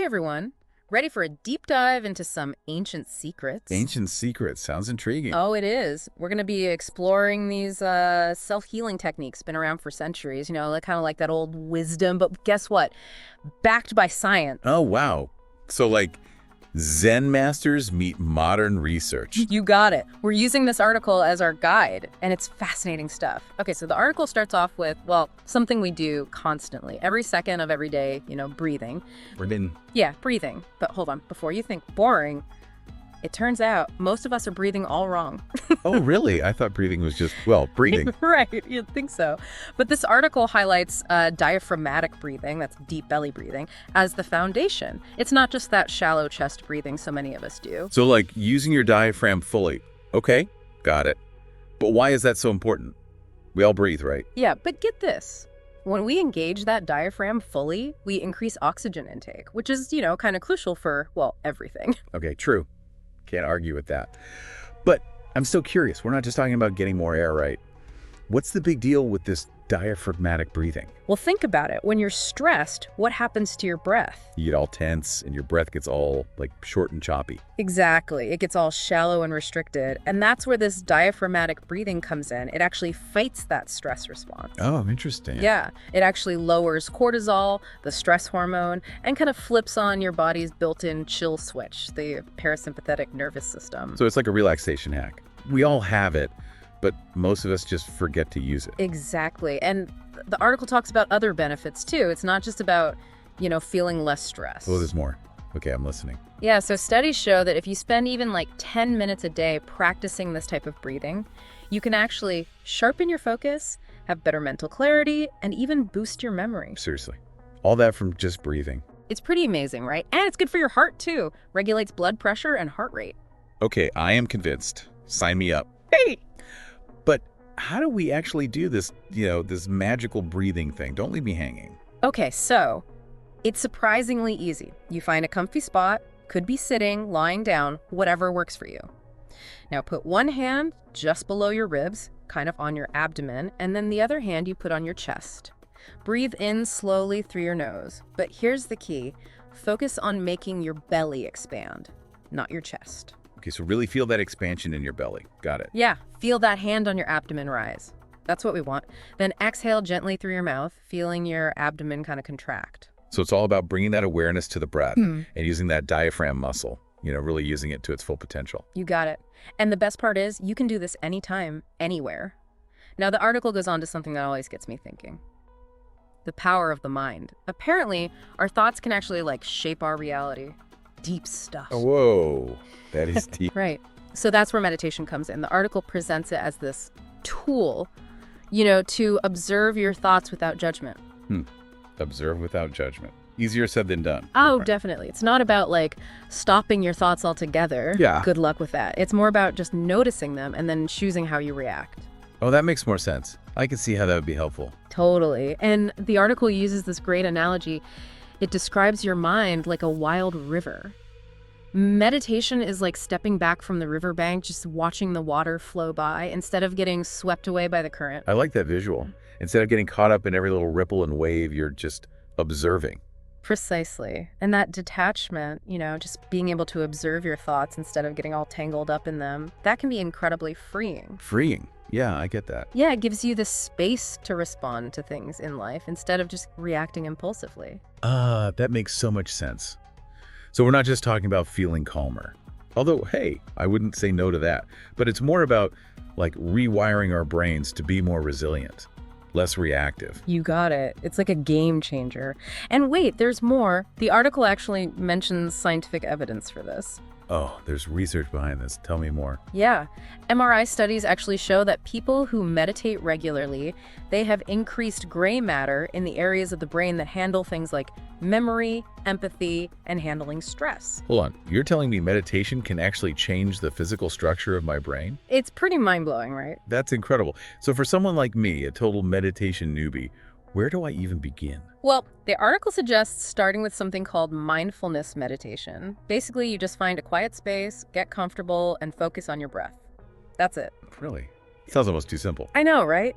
Hey everyone, ready for a deep dive into some ancient secrets? Ancient secrets. Sounds intriguing. Oh, it is. We're going to be exploring these self-healing techniques, been around for centuries, like kind of like that old wisdom, but guess what? Backed by science. Oh, wow. So, like, Zen masters meet modern research. You got it. We're using this article as our guide, and it's fascinating stuff. Okay, so the article starts off with, well, something we do constantly, every second of every day, breathing. Breathing. Yeah, breathing. But hold on, before you think boring, it turns out most of us are breathing all wrong. Oh, really? I thought breathing was just, well, breathing. Right, you'd think so. But this article highlights diaphragmatic breathing, that's deep belly breathing, as the foundation. It's not just that shallow chest breathing so many of us do. So, like, using your diaphragm fully. Okay, got it. But why is that so important? We all breathe, right? Yeah, but get this. When we engage that diaphragm fully, we increase oxygen intake, which is, kind of crucial for, well, everything. Okay, true. Can't argue with that. But I'm still curious. We're not just talking about getting more air, right? What's the big deal with this diaphragmatic breathing? Well, think about it. When you're stressed, what happens to your breath? You get all tense and your breath gets all, like, short and choppy. Exactly. It gets all shallow and restricted. And that's where this diaphragmatic breathing comes in. It actually fights that stress response. Oh, interesting. Yeah. It actually lowers cortisol, the stress hormone, and kind of flips on your body's built-in chill switch, the parasympathetic nervous system. So it's like a relaxation hack. We all have it, but most of us just forget to use it. Exactly. And the article talks about other benefits too. It's not just about, feeling less stress. Oh, there's more. Okay, I'm listening. Yeah, so studies show that if you spend even like 10 minutes a day practicing this type of breathing, you can actually sharpen your focus, have better mental clarity, and even boost your memory. Seriously. All that from just breathing. It's pretty amazing, right? And it's good for your heart too. Regulates blood pressure and heart rate. Okay, I am convinced. Sign me up. Hey! But how do we actually do this, this magical breathing thing? Don't leave me hanging. Okay, so it's surprisingly easy. You find a comfy spot, could be sitting, lying down, whatever works for you. Now put one hand just below your ribs, kind of on your abdomen, and then the other hand you put on your chest. Breathe in slowly through your nose. But here's the key. Focus on making your belly expand, not your chest. Okay, so really feel that expansion in your belly. Got it. Yeah, feel that hand on your abdomen rise. That's what we want. Then exhale gently through your mouth, feeling your abdomen kind of contract. So it's all about bringing that awareness to the breath and using that diaphragm muscle, really using it to its full potential. You got it. And the best part is you can do this anytime, anywhere. Now, the article goes on to something that always gets me thinking. The power of the mind. Apparently, our thoughts can actually shape our reality. Deep stuff. Oh, whoa, that is deep. Right. So that's where meditation comes in. The article presents it as this tool, to observe your thoughts without judgment. Observe without judgment. Easier said than done. Oh, Right. definitely. It's not about stopping your thoughts altogether. Yeah. Good luck with that. It's more about just noticing them and then choosing how you react. Oh, that makes more sense. I can see how that would be helpful. Totally. And the article uses this great analogy. It describes your mind like a wild river. Meditation is like stepping back from the riverbank, just watching the water flow by instead of getting swept away by the current. I like that visual. Instead of getting caught up in every little ripple and wave, you're just observing. Precisely. And that detachment, just being able to observe your thoughts instead of getting all tangled up in them, that can be incredibly freeing. Freeing. Yeah, I get that. Yeah, it gives you the space to respond to things in life instead of just reacting impulsively. That makes so much sense. So we're not just talking about feeling calmer. Although, hey, I wouldn't say no to that. But it's more about rewiring our brains to be more resilient, less reactive. You got it. It's like a game changer. And wait, there's more. The article actually mentions scientific evidence for this. Oh, there's research behind this. Tell me more. Yeah. MRI studies actually show that people who meditate regularly, they have increased gray matter in the areas of the brain that handle things like memory, empathy, and handling stress. Hold on. You're telling me meditation can actually change the physical structure of my brain? It's pretty mind-blowing, right? That's incredible. So for someone like me, a total meditation newbie, where do I even begin? Well, the article suggests starting with something called mindfulness meditation. Basically, you just find a quiet space, get comfortable, and focus on your breath. That's it. Really? Sounds almost too simple. I know, right?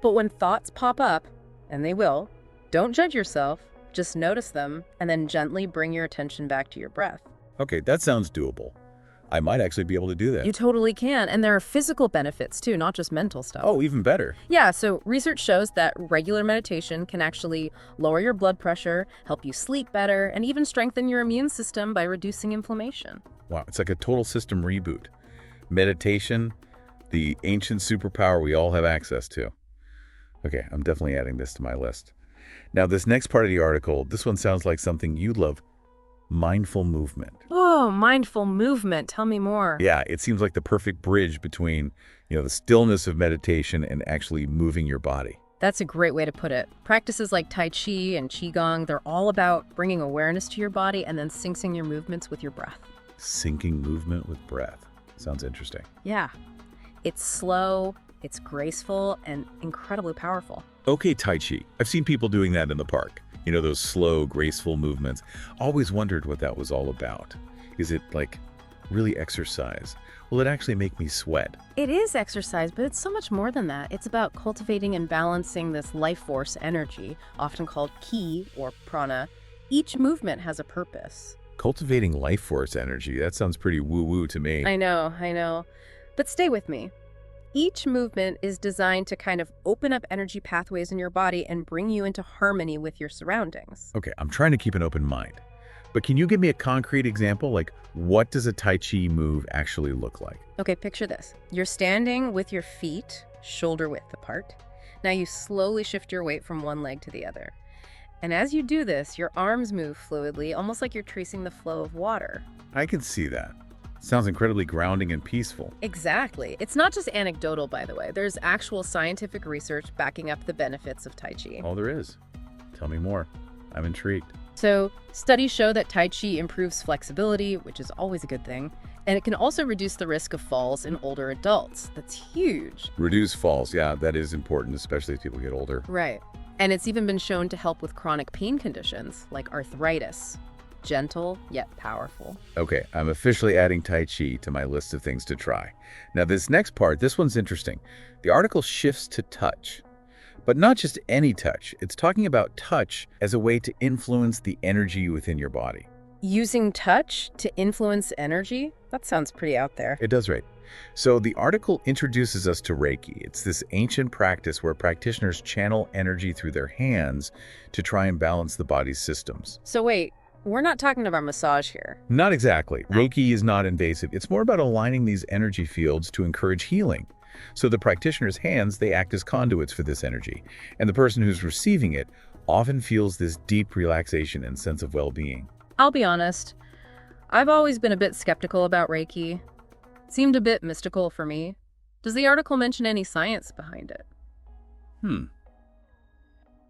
But when thoughts pop up, and they will, don't judge yourself. Just notice them and then gently bring your attention back to your breath. Okay, that sounds doable. I might actually be able to do that. You totally can, and there are physical benefits too, not just mental stuff. Oh, even better. Yeah, so research shows that regular meditation can actually lower your blood pressure, help you sleep better, and even strengthen your immune system by reducing inflammation. Wow, it's like a total system reboot. Meditation, the ancient superpower we all have access to. Okay, I'm definitely adding this to my list. Now, this next part of the article, this one sounds like something you'd love. Mindful movement. Oh, mindful movement. Tell me more. Yeah, it seems like the perfect bridge between, the stillness of meditation and actually moving your body. That's a great way to put it. Practices like Tai Chi and Qigong, they're all about bringing awareness to your body and then syncing your movements with your breath. Syncing movement with breath. Sounds interesting. Yeah. It's slow, it's graceful, and incredibly powerful. Okay, Tai Chi. I've seen people doing that in the park. Those slow, graceful movements. Always wondered what that was all about. Is it like really exercise? Will it actually make me sweat? It is exercise, but it's so much more than that. It's about cultivating and balancing this life force energy, often called ki or prana. Each movement has a purpose. Cultivating life force energy. That sounds pretty woo-woo to me. I know. But stay with me. Each movement is designed to kind of open up energy pathways in your body and bring you into harmony with your surroundings. Okay, I'm trying to keep an open mind. But can you give me a concrete example? Like, what does a Tai Chi move actually look like? Okay, picture this. You're standing with your feet shoulder width apart. Now you slowly shift your weight from one leg to the other. And as you do this, your arms move fluidly, almost like you're tracing the flow of water. I can see that. Sounds incredibly grounding and peaceful. Exactly. It's not just anecdotal, by the way. There's actual scientific research backing up the benefits of Tai Chi. Oh, there is. Tell me more. I'm intrigued. So, studies show that Tai Chi improves flexibility, which is always a good thing, and it can also reduce the risk of falls in older adults. That's huge. Reduce falls. Yeah, that is important, especially as people get older. Right. And it's even been shown to help with chronic pain conditions like arthritis. Gentle, yet powerful. Okay, I'm officially adding Tai Chi to my list of things to try. Now, this next part, this one's interesting. The article shifts to touch. But not just any touch. It's talking about touch as a way to influence the energy within your body. Using touch to influence energy? That sounds pretty out there. It does, right? So the article introduces us to Reiki. It's this ancient practice where practitioners channel energy through their hands to try and balance the body's systems. So wait, we're not talking about massage here. Not exactly. Reiki is not invasive. It's more about aligning these energy fields to encourage healing. So the practitioner's hands, they act as conduits for this energy. And the person who's receiving it often feels this deep relaxation and sense of well-being. I'll be honest, I've always been a bit skeptical about Reiki. It seemed a bit mystical for me. Does the article mention any science behind it?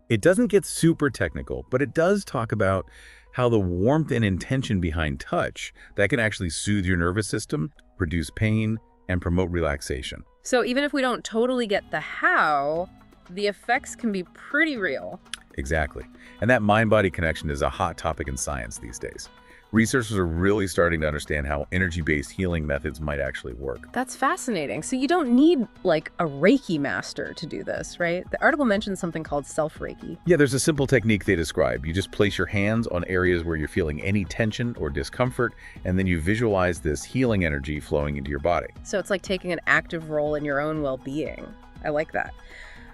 It doesn't get super technical, but it does talk about how the warmth and intention behind touch, that can actually soothe your nervous system, reduce pain, and promote relaxation. So even if we don't totally get the how, the effects can be pretty real. Exactly. And that mind-body connection is a hot topic in science these days. Researchers are really starting to understand how energy-based healing methods might actually work. That's fascinating. So you don't need like a Reiki master to do this, right? The article mentions something called self-Reiki. Yeah, there's a simple technique they describe. You just place your hands on areas where you're feeling any tension or discomfort, and then you visualize this healing energy flowing into your body. So it's like taking an active role in your own well-being. I like that.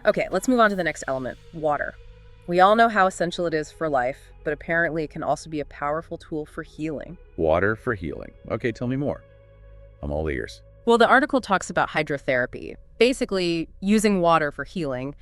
Okay, let's move on to the next element, water. We all know how essential it is for life, but apparently it can also be a powerful tool for healing. Water for healing. Okay, tell me more. I'm all ears. Well, the article talks about hydrotherapy, basically using water for healing,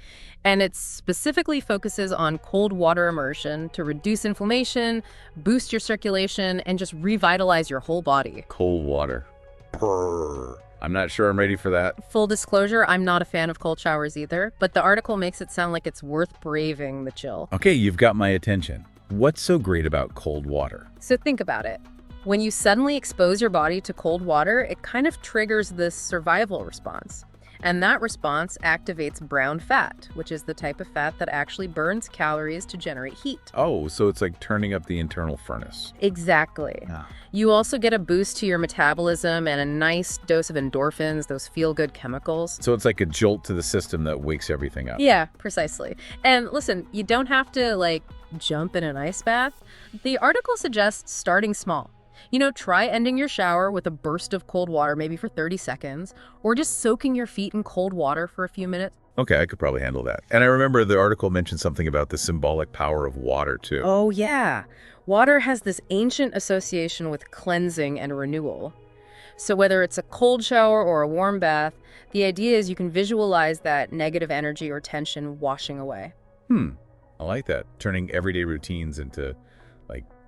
and it specifically focuses on cold water immersion to reduce inflammation, boost your circulation, and just revitalize your whole body. Cold water. Purr. I'm not sure I'm ready for that. Full disclosure, I'm not a fan of cold showers either, but the article makes it sound like it's worth braving the chill. Okay, you've got my attention. What's so great about cold water? So think about it. When you suddenly expose your body to cold water, it kind of triggers this survival response. And that response activates brown fat, which is the type of fat that actually burns calories to generate heat. Oh, so it's like turning up the internal furnace. Exactly. Ah. You also get a boost to your metabolism and a nice dose of endorphins, those feel-good chemicals. So it's like a jolt to the system that wakes everything up. Yeah, precisely. And listen, you don't have to, jump in an ice bath. The article suggests starting small. Try ending your shower with a burst of cold water, maybe for 30 seconds, or just soaking your feet in cold water for a few minutes. Okay, I could probably handle that. And I remember the article mentioned something about the symbolic power of water, too. Oh, yeah. Water has this ancient association with cleansing and renewal. So whether it's a cold shower or a warm bath, the idea is you can visualize that negative energy or tension washing away. I like that. Turning everyday routines into,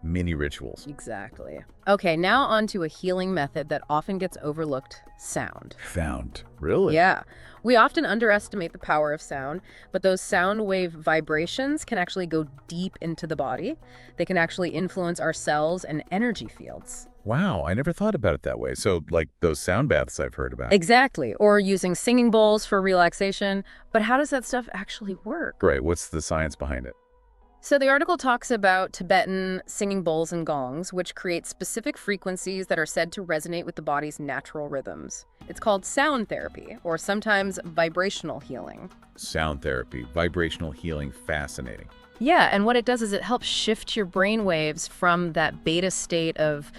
mini rituals. Exactly. Okay, now on to a healing method that often gets overlooked, sound. Found. Really? Yeah. We often underestimate the power of sound, but those sound wave vibrations can actually go deep into the body. They can actually influence our cells and energy fields. Wow, I never thought about it that way. So, like those sound baths I've heard about. Exactly. Or using singing bowls for relaxation. But how does that stuff actually work? Great. What's the science behind it? So the article talks about Tibetan singing bowls and gongs, which create specific frequencies that are said to resonate with the body's natural rhythms. It's called sound therapy, or sometimes vibrational healing. Sound therapy, vibrational healing, fascinating. Yeah, and what it does is it helps shift your brain waves from that beta state of,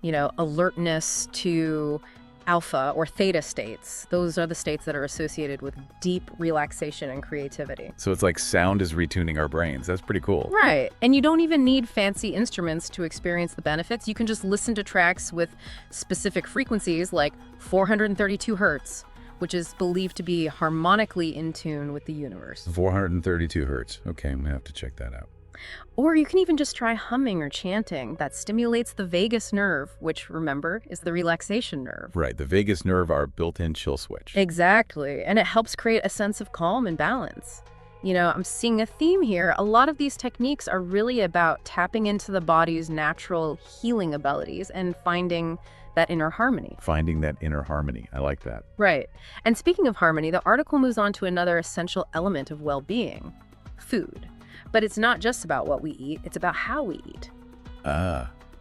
alertness to alpha or theta states. Those are the states that are associated with deep relaxation and creativity. So it's like sound is retuning our brains. That's pretty cool. Right. And you don't even need fancy instruments to experience the benefits. You can just listen to tracks with specific frequencies like 432 hertz, which is believed to be harmonically in tune with the universe. 432 hertz. Okay, I'm going to have to check that out. Or you can even just try humming or chanting. That stimulates the vagus nerve, which, remember, is the relaxation nerve. Right, the vagus nerve, our built-in chill switch. Exactly. And it helps create a sense of calm and balance. I'm seeing a theme here. A lot of these techniques are really about tapping into the body's natural healing abilities and finding that inner harmony. Finding that inner harmony. I like that. Right. And speaking of harmony, the article moves on to another essential element of well-being, food. But it's not just about what we eat, it's about how we eat.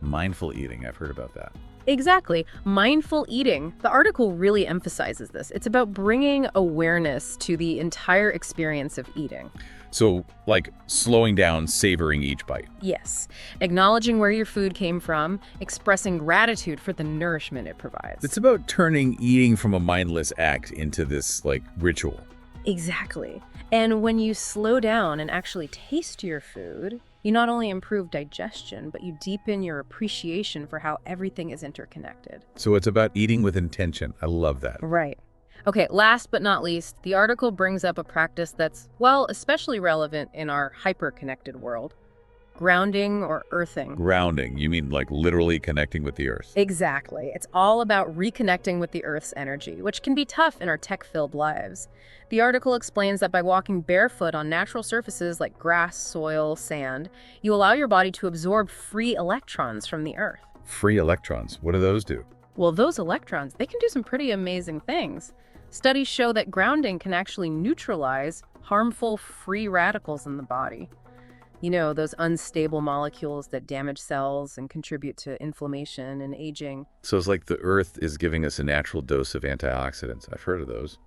Mindful eating. I've heard about that. Exactly. Mindful eating. The article really emphasizes this. It's about bringing awareness to the entire experience of eating. So, slowing down, savoring each bite. Yes. Acknowledging where your food came from, expressing gratitude for the nourishment it provides. It's about turning eating from a mindless act into this, ritual. Exactly. And when you slow down and actually taste your food, you not only improve digestion, but you deepen your appreciation for how everything is interconnected. So it's about eating with intention. I love that. Right. Okay, last but not least, the article brings up a practice that's, especially relevant in our hyper-connected world. Grounding or earthing. Grounding. You mean literally connecting with the earth? Exactly. It's all about reconnecting with the Earth's energy, which can be tough in our tech-filled lives. The article explains that by walking barefoot on natural surfaces like grass, soil, sand, you allow your body to absorb free electrons from the Earth. Free electrons. What do those do? Well, those electrons, they can do some pretty amazing things. Studies show that grounding can actually neutralize harmful free radicals in the body. Those unstable molecules that damage cells and contribute to inflammation and aging. So it's like the earth is giving us a natural dose of antioxidants. I've heard of those.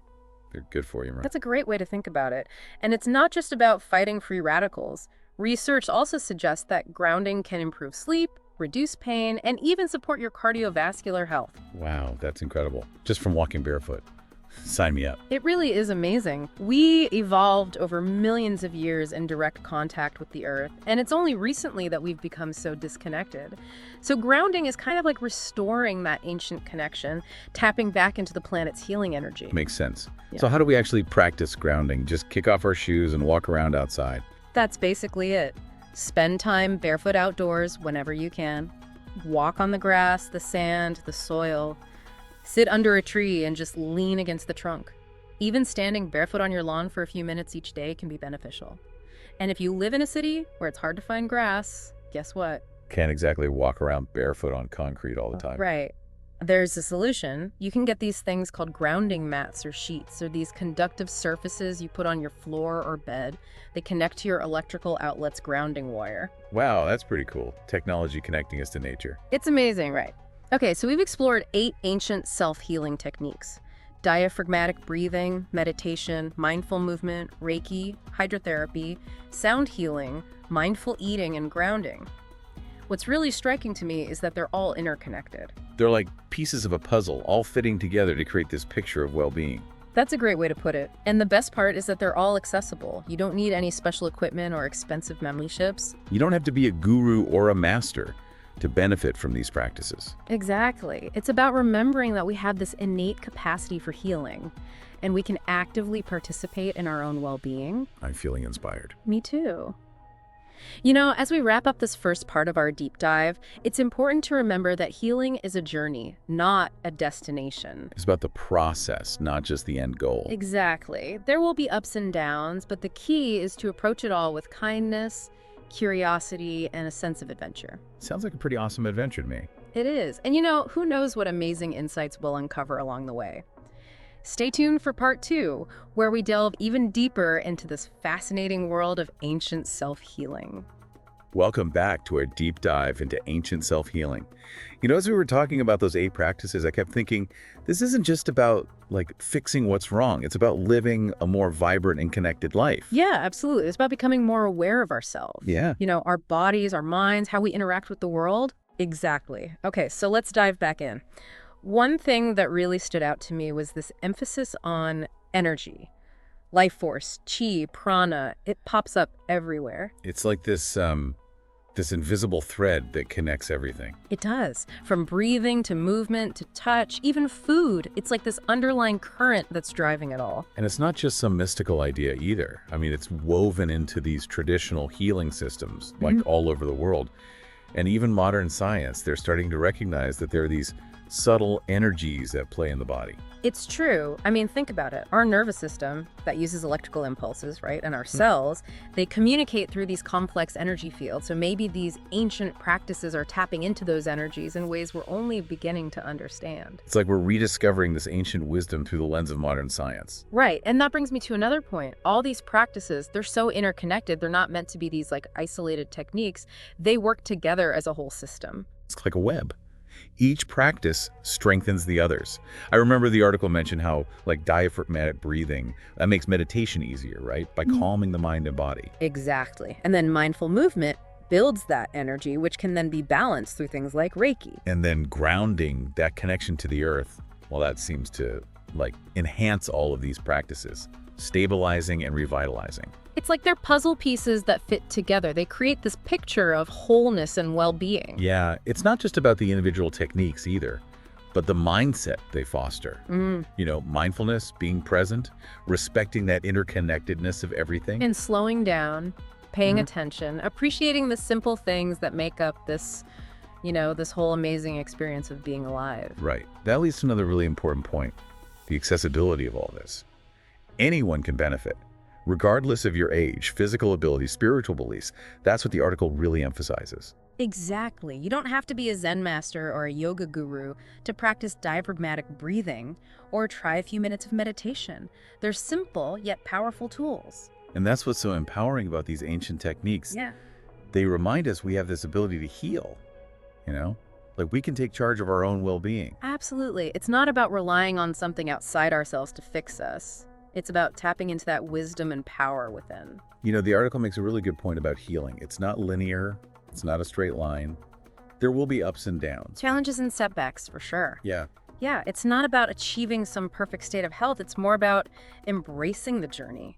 They're good for you, right? That's a great way to think about it. And it's not just about fighting free radicals. Research also suggests that grounding can improve sleep, reduce pain, and even support your cardiovascular health. Wow, that's incredible. Just from walking barefoot. Sign me up. It really is amazing. We evolved over millions of years in direct contact with the earth, and it's only recently that we've become so disconnected. So grounding is kind of like restoring that ancient connection, tapping back into the planet's healing energy. Makes sense. Yeah. So how do we actually practice grounding? Just kick off our shoes and walk around outside? That's basically it. Spend time barefoot outdoors whenever you can. Walk on the grass, the sand, the soil. Sit under a tree and just lean against the trunk. Even standing barefoot on your lawn for a few minutes each day can be beneficial. And if you live in a city where it's hard to find grass, guess what? Can't exactly walk around barefoot on concrete all the time. Right. There's a solution. You can get these things called grounding mats or sheets. They're these conductive surfaces you put on your floor or bed. They connect to your electrical outlet's grounding wire. Wow, that's pretty cool. Technology connecting us to nature. It's amazing, right? Okay, so we've explored 8 ancient self-healing techniques: diaphragmatic breathing, meditation, mindful movement, Reiki, hydrotherapy, sound healing, mindful eating, and grounding. What's really striking to me is that they're all interconnected. They're like pieces of a puzzle, all fitting together to create this picture of well-being. That's a great way to put it. And the best part is that they're all accessible. You don't need any special equipment or expensive memberships. You don't have to be a guru or a master to benefit from these practices. Exactly. It's about remembering that we have this innate capacity for healing, and we can actively participate in our own well-being. I'm feeling inspired. Me too. You know, as we wrap up this first part of our deep dive, it's important to remember that healing is a journey, not a destination. It's about the process, not just the end goal. Exactly. There will be ups and downs, but the key is to approach it all with kindness, curiosity, and a sense of adventure. Sounds like a pretty awesome adventure to me. It is. And you know, who knows what amazing insights we'll uncover along the way. Stay tuned for part 2, where we delve even deeper into this fascinating world of ancient self-healing. Welcome back to our deep dive into ancient self-healing. You know, as we were talking about those 8 practices, I kept thinking, this isn't just about, fixing what's wrong. It's about living a more vibrant and connected life. Yeah, absolutely. It's about becoming more aware of ourselves. Yeah. You know, our bodies, our minds, how we interact with the world. Exactly. Okay, so let's dive back in. One thing that really stood out to me was this emphasis on energy. Life force, chi, prana, it pops up everywhere. It's like this invisible thread that connects everything. It does. From breathing to movement to touch, even food. It's like this underlying current that's driving it all. And it's not just some mystical idea either. I mean, it's woven into these traditional healing systems, all over the world. And even modern science, they're starting to recognize that there are these subtle energies at play in the body. It's true. I mean, think about it. Our nervous system that uses electrical impulses, right, and our cells, they communicate through these complex energy fields. So maybe these ancient practices are tapping into those energies in ways we're only beginning to understand. It's like we're rediscovering this ancient wisdom through the lens of modern science. Right. And that brings me to another point. All these practices, they're so interconnected. They're not meant to be these isolated techniques. They work together as a whole system. It's like a web. Each practice strengthens the others. I remember the article mentioned how, diaphragmatic breathing, that makes meditation easier, right? By calming the mind and body. Exactly. And then mindful movement builds that energy, which can then be balanced through things like Reiki. And then grounding, that connection to the earth, well, that seems to, enhance all of these practices, stabilizing and revitalizing. It's like they're puzzle pieces that fit together. They create this picture of wholeness and well-being. Yeah, it's not just about the individual techniques either, but the mindset they foster. You know, mindfulness, being present, respecting that interconnectedness of everything. And slowing down, paying attention, appreciating the simple things that make up this, this whole amazing experience of being alive. Right. That leads to another really important point, the accessibility of all this. Anyone can benefit, regardless of your age, physical ability, spiritual beliefs. That's what the article really emphasizes. Exactly. You don't have to be a Zen master or a yoga guru to practice diaphragmatic breathing or try a few minutes of meditation. They're simple yet powerful tools. And that's what's so empowering about these ancient techniques. Yeah. They remind us we have this ability to heal, we can take charge of our own well-being. Absolutely. It's not about relying on something outside ourselves to fix us. It's about tapping into that wisdom and power within. The article makes a really good point about healing. It's not linear. It's not a straight line. There will be ups and downs. Challenges and setbacks, for sure. Yeah. Yeah, it's not about achieving some perfect state of health. It's more about embracing the journey,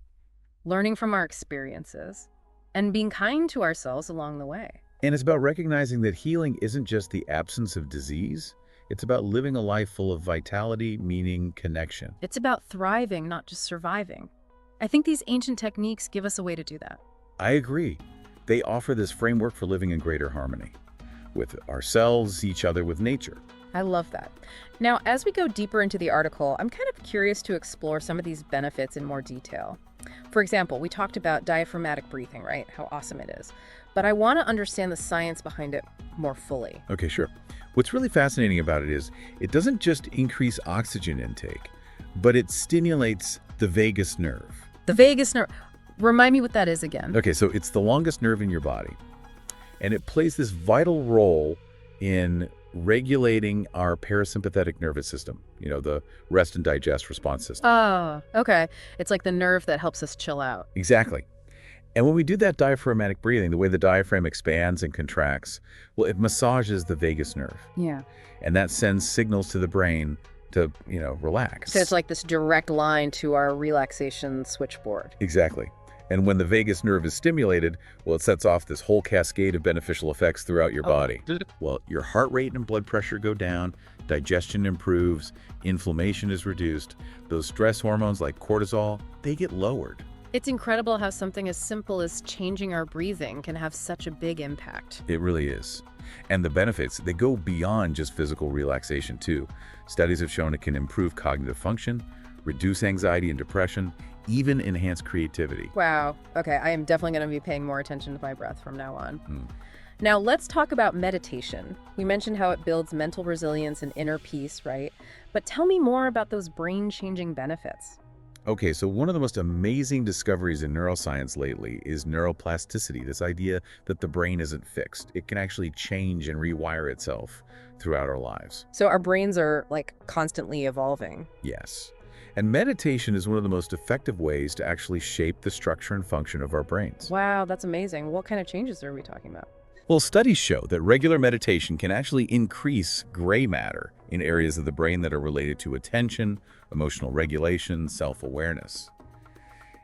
learning from our experiences, and being kind to ourselves along the way. And it's about recognizing that healing isn't just the absence of disease. It's about living a life full of vitality, meaning, connection. It's about thriving, not just surviving. I think these ancient techniques give us a way to do that. I agree. They offer this framework for living in greater harmony with ourselves, each other, with nature. I love that. Now, as we go deeper into the article, I'm kind of curious to explore some of these benefits in more detail. For example, we talked about diaphragmatic breathing, right? How awesome it is. But I want to understand the science behind it more fully. Okay, sure. What's really fascinating about it is it doesn't just increase oxygen intake, but it stimulates the vagus nerve. The vagus nerve, remind me what that is again. Okay, so it's the longest nerve in your body, and it plays this vital role in regulating our parasympathetic nervous system, the rest and digest response system. Oh, okay. It's like the nerve that helps us chill out. Exactly. And when we do that diaphragmatic breathing, the way the diaphragm expands and contracts, well, it massages the vagus nerve. Yeah. And that sends signals to the brain to, relax. So it's like this direct line to our relaxation switchboard. Exactly. And when the vagus nerve is stimulated, well, it sets off this whole cascade of beneficial effects throughout your body. Well, your heart rate and blood pressure go down, digestion improves, inflammation is reduced, those stress hormones like cortisol, they get lowered. It's incredible how something as simple as changing our breathing can have such a big impact. It really is. And the benefits, they go beyond just physical relaxation too. Studies have shown it can improve cognitive function, reduce anxiety and depression, even enhance creativity. Wow. Okay, I am definitely going to be paying more attention to my breath from now on. Now, let's talk about meditation. We mentioned how it builds mental resilience and inner peace, right? But tell me more about those brain-changing benefits. Okay, so one of the most amazing discoveries in neuroscience lately is neuroplasticity, this idea that the brain isn't fixed. It can actually change and rewire itself throughout our lives. So our brains are like constantly evolving. Yes. And meditation is one of the most effective ways to actually shape the structure and function of our brains. Wow, that's amazing. What kind of changes are we talking about? Well, studies show that regular meditation can actually increase gray matter in areas of the brain that are related to attention, emotional regulation, self-awareness.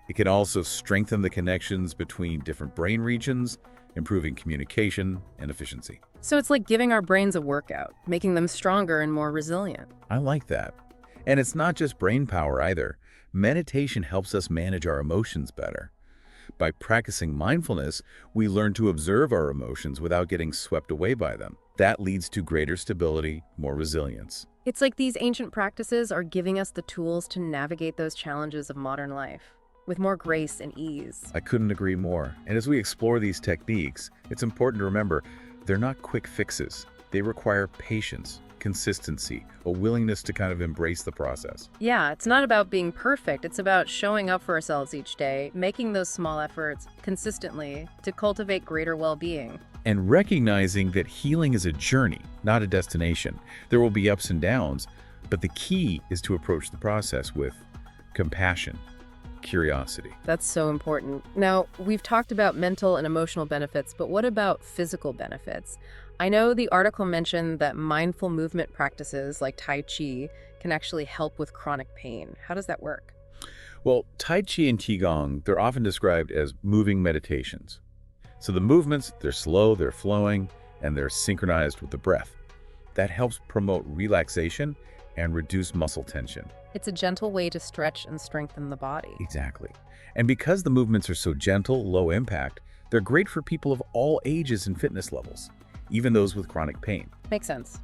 It can also strengthen the connections between different brain regions, improving communication and efficiency. So it's like giving our brains a workout, making them stronger and more resilient. I like that. And it's not just brain power either. Meditation helps us manage our emotions better. By practicing mindfulness, we learn to observe our emotions without getting swept away by them. That leads to greater stability, more resilience. It's like these ancient practices are giving us the tools to navigate those challenges of modern life with more grace and ease. I couldn't agree more. And as we explore these techniques, it's important to remember they're not quick fixes. They require patience, consistency, a willingness to kind of embrace the process. Yeah, it's not about being perfect. It's about showing up for ourselves each day, making those small efforts consistently to cultivate greater well-being. And recognizing that healing is a journey, not a destination. There will be ups and downs, but the key is to approach the process with compassion, curiosity. That's so important. Now, we've talked about mental and emotional benefits, but what about physical benefits? I know the article mentioned that mindful movement practices like Tai Chi can actually help with chronic pain. How does that work? Well, Tai Chi and Qigong, they're often described as moving meditations. So the movements, they're slow, they're flowing, and they're synchronized with the breath. That helps promote relaxation and reduce muscle tension. It's a gentle way to stretch and strengthen the body. Exactly. And because the movements are so gentle, low impact, they're great for people of all ages and fitness levels, even those with chronic pain. Makes sense.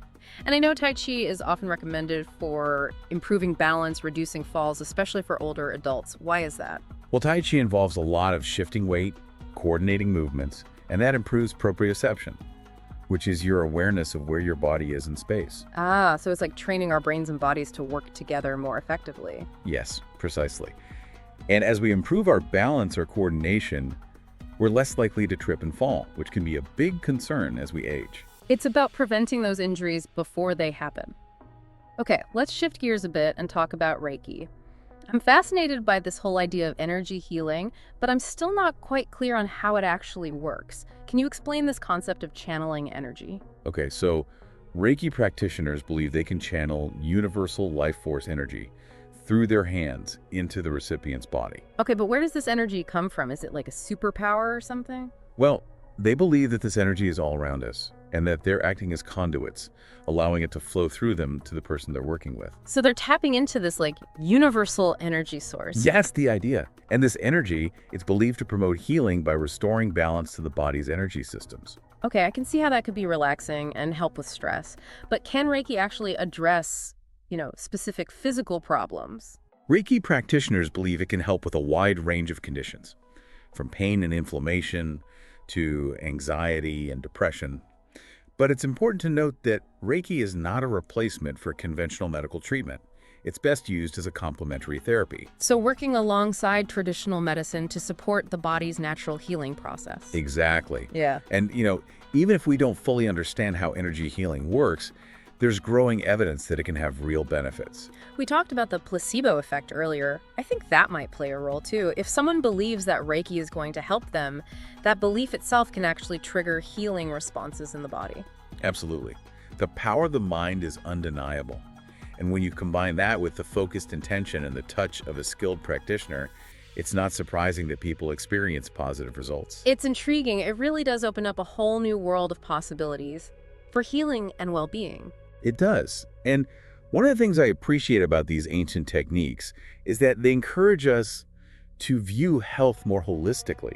And I know Tai Chi is often recommended for improving balance, reducing falls, especially for older adults. Why is that? Well, Tai Chi involves a lot of shifting weight, coordinating movements, and that improves proprioception, which is your awareness of where your body is in space. Ah, so it's like training our brains and bodies to work together more effectively. Yes, precisely. And as we improve our balance or coordination, we're less likely to trip and fall, which can be a big concern as we age. It's about preventing those injuries before they happen. Okay, let's shift gears a bit and talk about Reiki. I'm fascinated by this whole idea of energy healing, but I'm still not quite clear on how it actually works. Can you explain this concept of channeling energy? Okay, so Reiki practitioners believe they can channel universal life force energy through their hands into the recipient's body. Okay, but where does this energy come from? Is it like a superpower or something? Well, they believe that this energy is all around us and that they're acting as conduits, allowing it to flow through them to the person they're working with. So they're tapping into this like universal energy source. That's the idea. And this energy, it's believed to promote healing by restoring balance to the body's energy systems. Okay, I can see how that could be relaxing and help with stress. But can Reiki actually address, specific physical problems? Reiki practitioners believe it can help with a wide range of conditions, from pain and inflammation to anxiety and depression. But it's important to note that Reiki is not a replacement for conventional medical treatment. It's best used as a complementary therapy. So working alongside traditional medicine to support the body's natural healing process. Exactly. Yeah. And, even if we don't fully understand how energy healing works, there's growing evidence that it can have real benefits. We talked about the placebo effect earlier. I think that might play a role too. If someone believes that Reiki is going to help them, that belief itself can actually trigger healing responses in the body. Absolutely. The power of the mind is undeniable. And when you combine that with the focused intention and the touch of a skilled practitioner, it's not surprising that people experience positive results. It's intriguing. It really does open up a whole new world of possibilities for healing and well-being. It does. And one of the things I appreciate about these ancient techniques is that they encourage us to view health more holistically.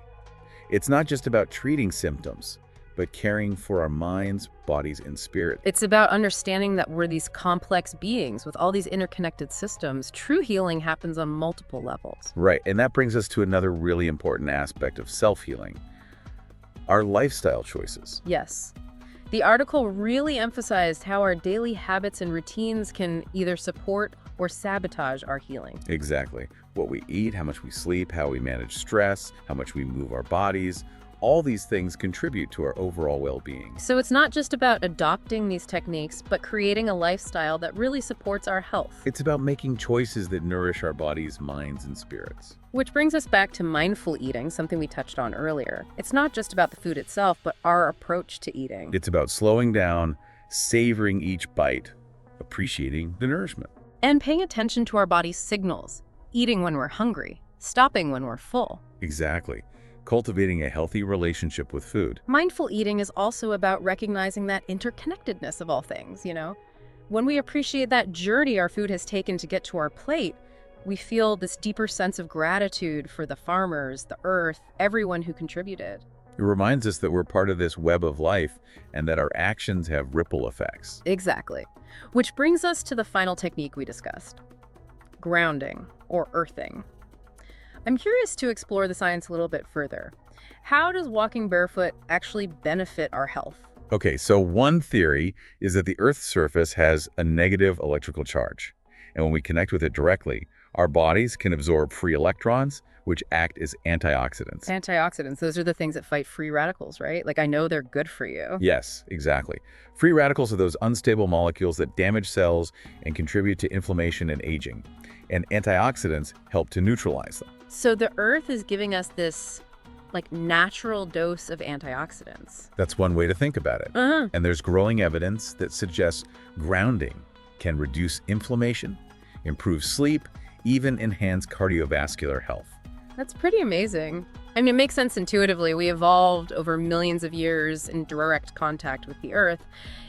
It's not just about treating symptoms, but caring for our minds, bodies, and spirit. It's about understanding that we're these complex beings with all these interconnected systems. True healing happens on multiple levels. Right, and that brings us to another really important aspect of self-healing, our lifestyle choices. Yes. The article really emphasized how our daily habits and routines can either support or sabotage our healing. Exactly. What we eat, how much we sleep, how we manage stress, how much we move our bodies, all these things contribute to our overall well-being. So it's not just about adopting these techniques, but creating a lifestyle that really supports our health. It's about making choices that nourish our bodies, minds, and spirits. Which brings us back to mindful eating, something we touched on earlier. It's not just about the food itself, but our approach to eating. It's about slowing down, savoring each bite, appreciating the nourishment. And paying attention to our body's signals, eating when we're hungry, stopping when we're full. Exactly. Cultivating a healthy relationship with food. Mindful eating is also about recognizing that interconnectedness of all things, When we appreciate that journey our food has taken to get to our plate, we feel this deeper sense of gratitude for the farmers, the earth, everyone who contributed. It reminds us that we're part of this web of life and that our actions have ripple effects. Exactly. Which brings us to the final technique we discussed, grounding or earthing. I'm curious to explore the science a little bit further. How does walking barefoot actually benefit our health? Okay, so one theory is that the Earth's surface has a negative electrical charge. And when we connect with it directly, our bodies can absorb free electrons, which act as antioxidants. Antioxidants, those are the things that fight free radicals, right? I know they're good for you. Yes, exactly. Free radicals are those unstable molecules that damage cells and contribute to inflammation and aging. And antioxidants help to neutralize them. So the earth is giving us this natural dose of antioxidants. That's one way to think about it. And there's growing evidence that suggests grounding can reduce inflammation, improve sleep, even enhance cardiovascular health. That's pretty amazing. It makes sense intuitively. We evolved over millions of years in direct contact with the earth.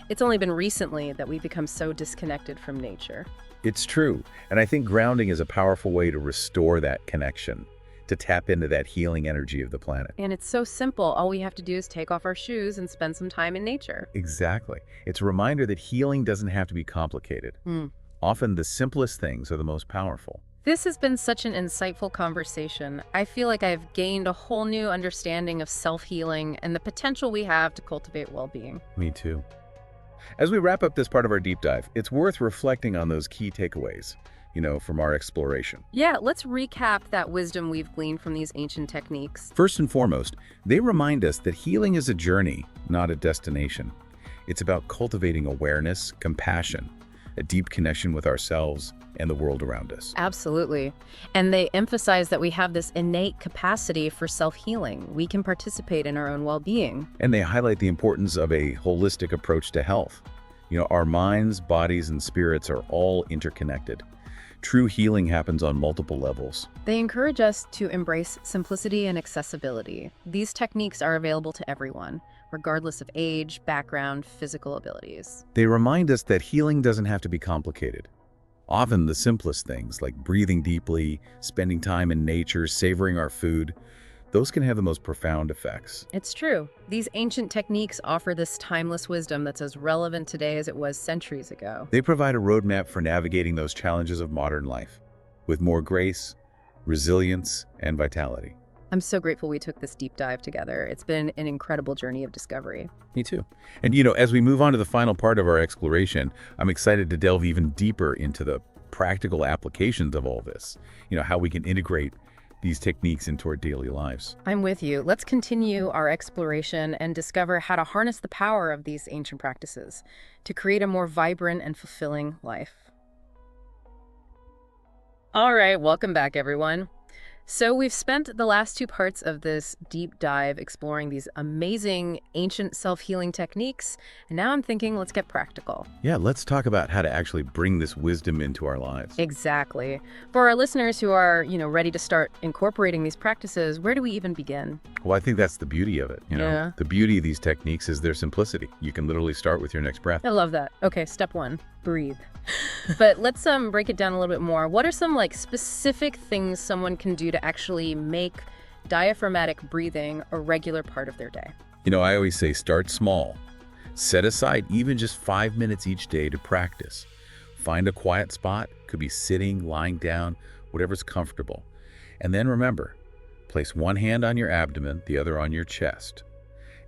It's only been recently that we've become so disconnected from nature. It's true. And I think grounding is a powerful way to restore that connection, to tap into that healing energy of the planet. And it's so simple. All we have to do is take off our shoes and spend some time in nature. Exactly. It's a reminder that healing doesn't have to be complicated. Often the simplest things are the most powerful. This has been such an insightful conversation. I feel like I've gained a whole new understanding of self-healing and the potential we have to cultivate well-being. Me too. As we wrap up this part of our deep dive, it's worth reflecting on those key takeaways, from our exploration. Yeah, let's recap that wisdom we've gleaned from these ancient techniques. First and foremost, they remind us that healing is a journey, not a destination. It's about cultivating awareness, compassion, a deep connection with ourselves and the world around us. Absolutely. And they emphasize that we have this innate capacity for self-healing. We can participate in our own well-being. And they highlight the importance of a holistic approach to health. Our minds, bodies, and spirits are all interconnected. True healing happens on multiple levels. They encourage us to embrace simplicity and accessibility. These techniques are available to everyone, regardless of age, background, physical abilities. They remind us that healing doesn't have to be complicated. Often the simplest things, like breathing deeply, spending time in nature, savoring our food, those can have the most profound effects. It's true. These ancient techniques offer this timeless wisdom that's as relevant today as it was centuries ago. They provide a roadmap for navigating those challenges of modern life with more grace, resilience, and vitality. I'm so grateful we took this deep dive together. It's been an incredible journey of discovery. Me too. And as we move on to the final part of our exploration, I'm excited to delve even deeper into the practical applications of all this. How we can integrate these techniques into our daily lives. I'm with you. Let's continue our exploration and discover how to harness the power of these ancient practices to create a more vibrant and fulfilling life. All right, welcome back, everyone. So we've spent the last two parts of this deep dive exploring these amazing ancient self-healing techniques, and now I'm thinking let's get practical. Yeah, let's talk about how to actually bring this wisdom into our lives. Exactly. For our listeners who are, ready to start incorporating these practices, where do we even begin? Well, I think that's the beauty of it. Yeah. The beauty of these techniques is their simplicity. You can literally start with your next breath. I love that. Okay, step one, breathe. But let's break it down a little bit more. What are some specific things someone can do to actually make diaphragmatic breathing a regular part of their day? I always say start small. Set aside even just 5 minutes each day to practice. Find a quiet spot, could be sitting, lying down, whatever's comfortable. And then remember, place one hand on your abdomen, the other on your chest.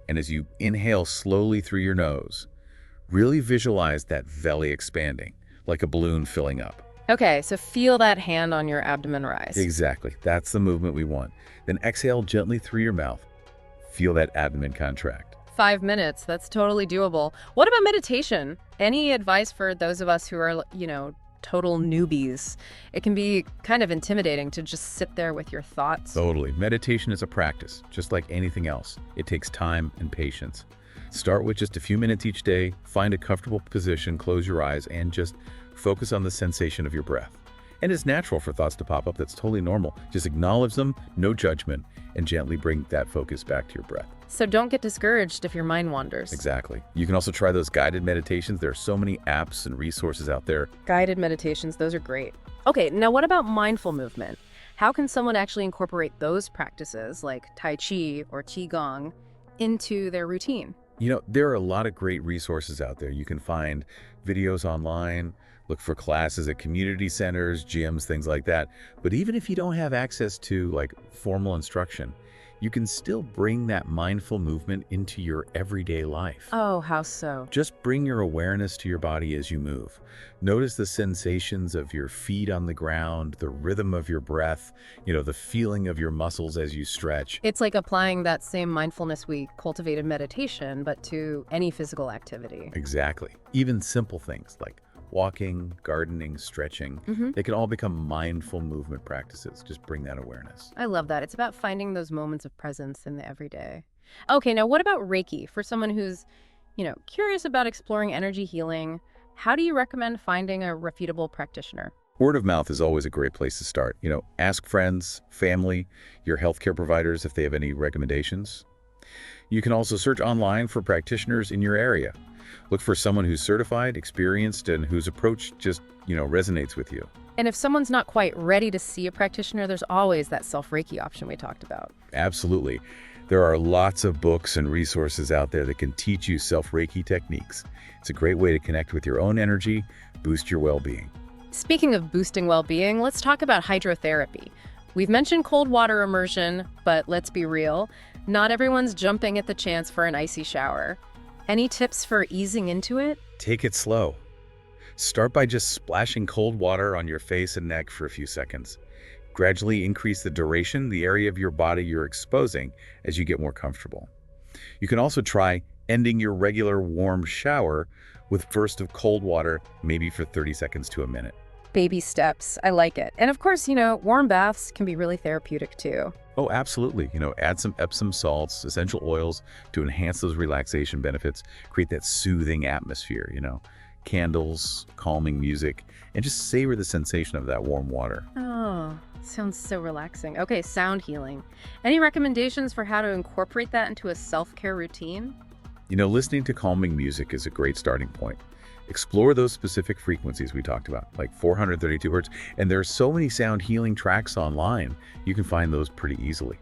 And as you inhale slowly through your nose, really visualize that belly expanding, like a balloon filling up. Okay, so feel that hand on your abdomen rise. Exactly. That's the movement we want. Then exhale gently through your mouth. Feel that abdomen contract. 5 minutes, that's totally doable. What about meditation? Any advice for those of us who are, total newbies? It can be kind of intimidating to just sit there with your thoughts. Totally. Meditation is a practice, just like anything else. It takes time and patience. Start with just a few minutes each day, find a comfortable position, close your eyes, and just focus on the sensation of your breath. And it's natural for thoughts to pop up. That's totally normal. Just acknowledge them, no judgment, and gently bring that focus back to your breath. So don't get discouraged if your mind wanders. Exactly. You can also try those guided meditations. There are so many apps and resources out there. Guided meditations, those are great. Okay, now what about mindful movement? How can someone actually incorporate those practices like Tai Chi or Qigong into their routine? There are a lot of great resources out there. You can find videos online, look for classes at community centers, gyms, things like that. But even if you don't have access to formal instruction, you can still bring that mindful movement into your everyday life. Oh, how so? Just bring your awareness to your body as you move. Notice the sensations of your feet on the ground, the rhythm of your breath, the feeling of your muscles as you stretch. It's like applying that same mindfulness we cultivate in meditation, but to any physical activity. Exactly. Even simple things like walking, gardening, stretching, they can all become mindful movement practices. Just bring that awareness. I love that. It's about finding those moments of presence in the everyday. Okay, now what about Reiki? For someone who's, curious about exploring energy healing, how do you recommend finding a reputable practitioner? Word of mouth is always a great place to start. Ask friends, family, your healthcare providers if they have any recommendations. You can also search online for practitioners in your area. Look for someone who's certified, experienced, and whose approach just, resonates with you. And if someone's not quite ready to see a practitioner, there's always that self-Reiki option we talked about. Absolutely. There are lots of books and resources out there that can teach you self-Reiki techniques. It's a great way to connect with your own energy, boost your well-being. Speaking of boosting well-being, let's talk about hydrotherapy. We've mentioned cold water immersion, but let's be real, not everyone's jumping at the chance for an icy shower. Any tips for easing into it? Take it slow. Start by just splashing cold water on your face and neck for a few seconds. Gradually increase the duration, the area of your body you're exposing as you get more comfortable. You can also try ending your regular warm shower with bursts of cold water, maybe for 30 seconds to a minute. Baby steps. I like it. And of course, warm baths can be really therapeutic too. Oh, absolutely. Add some Epsom salts, essential oils to enhance those relaxation benefits, create that soothing atmosphere, candles, calming music, and just savor the sensation of that warm water. Oh, sounds so relaxing. Okay, sound healing. Any recommendations for how to incorporate that into a self-care routine? Listening to calming music is a great starting point. Explore those specific frequencies we talked about, like 432 hertz, and there are so many sound healing tracks online, you can find those pretty easily.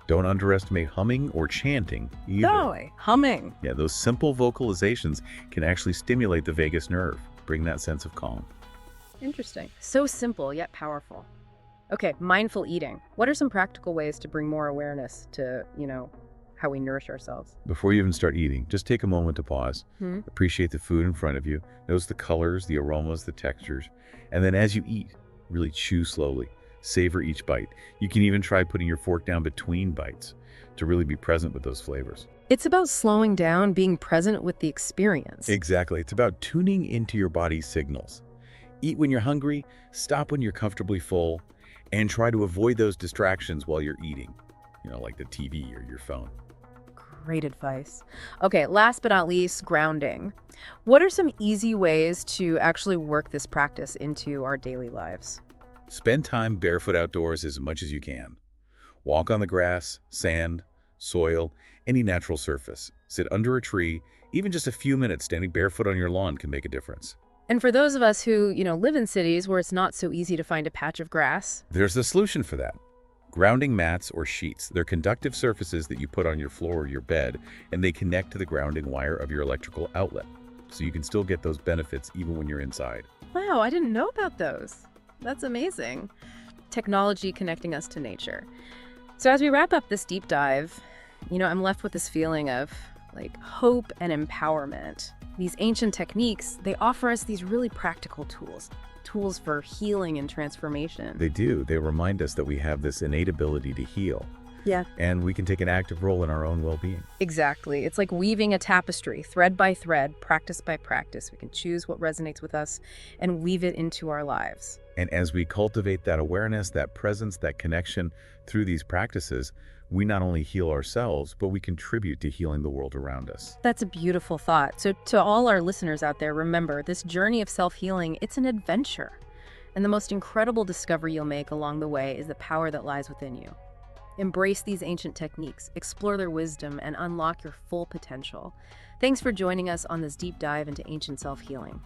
Don't underestimate humming or chanting either. No, humming. Yeah, those simple vocalizations can actually stimulate the vagus nerve, bring that sense of calm. Interesting. So simple, yet powerful. Okay, mindful eating. What are some practical ways to bring more awareness to, how we nourish ourselves? Before you even start eating, just take a moment to pause. Hmm? Appreciate the food in front of you. Notice the colors, the aromas, the textures. And then as you eat, really chew slowly. Savor each bite. You can even try putting your fork down between bites to really be present with those flavors. It's about slowing down, being present with the experience. Exactly. It's about tuning into your body's signals. Eat when you're hungry, stop when you're comfortably full, and try to avoid those distractions while you're eating, like the TV or your phone. Great advice. Okay, last but not least, grounding. What are some easy ways to actually work this practice into our daily lives? Spend time barefoot outdoors as much as you can. Walk on the grass, sand, soil, any natural surface. Sit under a tree. Even just a few minutes standing barefoot on your lawn can make a difference. And for those of us who, live in cities where it's not so easy to find a patch of grass, There's a solution for that. Grounding mats or sheets. They're conductive surfaces that you put on your floor or your bed, and they connect to the grounding wire of your electrical outlet. So you can still get those benefits even when you're inside. wow, I didn't know about those. That's amazing. Technology connecting us to nature. So as we wrap up this deep dive, I'm left with this feeling of hope and empowerment. These ancient techniques, they offer us these really practical tools for healing and transformation. They do. They remind us that we have this innate ability to heal, Yeah. and we can take an active role in our own well-being. Exactly. It's like weaving a tapestry, thread by thread, practice by practice. We can choose what resonates with us and weave it into our lives. And as we cultivate that awareness, that presence, that connection through these practices, we not only heal ourselves, but we contribute to healing the world around us. That's a beautiful thought. So to all our listeners out there, remember, this journey of self-healing, it's an adventure. And the most incredible discovery you'll make along the way is the power that lies within you. Embrace these ancient techniques, explore their wisdom, and unlock your full potential. Thanks for joining us on this deep dive into ancient self-healing.